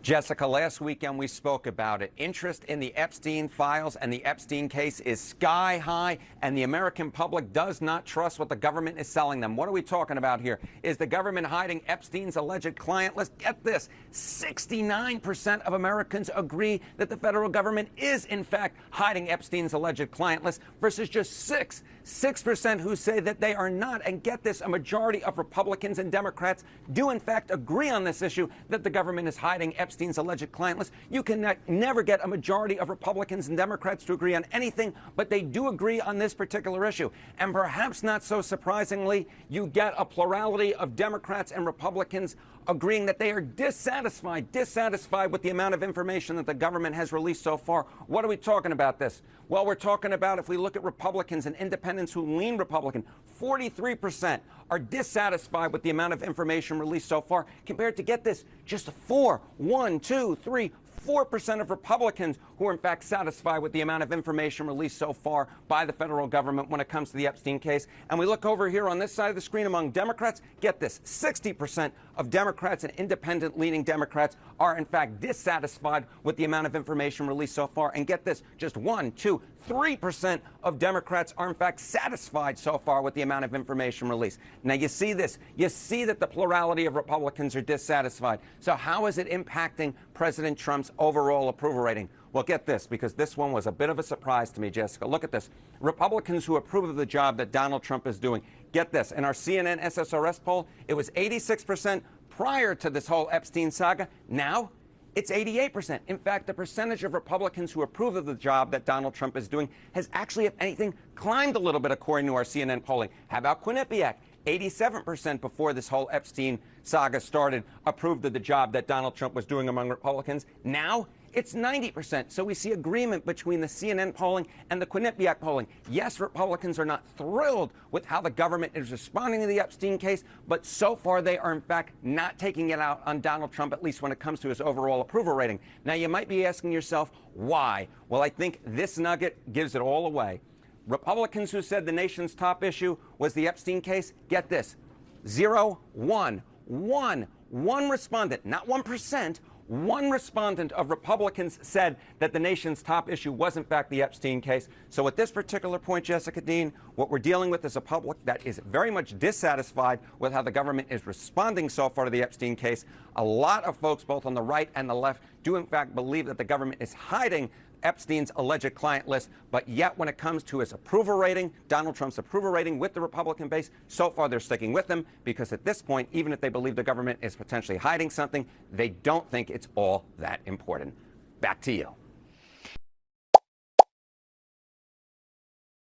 Jessica, last weekend we spoke about it. Interest in the Epstein files and the Epstein case is sky high, and the American public does not trust what the government is selling them. What are we talking about here? Is the government hiding Epstein's alleged client list? Get this, 69% of Americans agree that the federal government is, in fact, hiding Epstein's alleged client list versus just 6% who say that they are not. And get this, a majority of Republicans and Democrats do, in fact, agree on this issue that the government is hiding Epstein's alleged client list. You can never get a majority of Republicans and Democrats to agree on anything, but they do agree on this particular issue. And perhaps not so surprisingly, you get a plurality of Democrats and Republicans agreeing that they are dissatisfied with the amount of information that the government has released so far. What are we talking about this? Well, we're talking about, if we look at Republicans and independents who lean Republican, 43% are dissatisfied with the amount of information released so far, compared to, get this, just 4% of Republicans who are in fact satisfied with the amount of information released so far by the federal government when it comes to the Epstein case. And we look over here on this side of the screen among Democrats, get this, 60% of Democrats and independent-leaning Democrats are in fact dissatisfied with the amount of information released so far. And get this, just 3% of Democrats are in fact satisfied so far with the amount of information released. Now you see this, you see that the plurality of Republicans are dissatisfied. So how is it impacting President Trump's overall approval rating? Well, get this, because this one was a bit of a surprise to me, Jessica. Look at this. Republicans who approve of the job that Donald Trump is doing. Get this. In our CNN SSRS poll, it was 86% prior to this whole Epstein saga. Now, it's 88%. In fact, the percentage of Republicans who approve of the job that Donald Trump is doing has actually, if anything, climbed a little bit, according to our CNN polling. How about Quinnipiac? 87% before this whole Epstein saga started approved of the job that Donald Trump was doing among Republicans. Now, it's 90%. So we see agreement between the CNN polling and the Quinnipiac polling. Yes, Republicans are not thrilled with how the government is responding to the Epstein case, but so far they are, in fact, not taking it out on Donald Trump, at least when it comes to his overall approval rating. Now, you might be asking yourself, why? Well, I think this nugget gives it all away. Republicans who said the nation's top issue was the Epstein case, get this, 1 respondent, not 1%, one respondent of Republicans said that the nation's top issue was, in fact, the Epstein case. So at this particular point, Jessica Dean, what we're dealing with is a public that is very much dissatisfied with how the government is responding so far to the Epstein case. A lot of folks, both on the right and the left, do, in fact, believe that the government is hiding Epstein's alleged client list, but yet when it comes to his approval rating, Donald Trump's approval rating with the Republican base, so far they're sticking with him, because at this point, even if they believe the government is potentially hiding something, they don't think it's all that important. Back to you.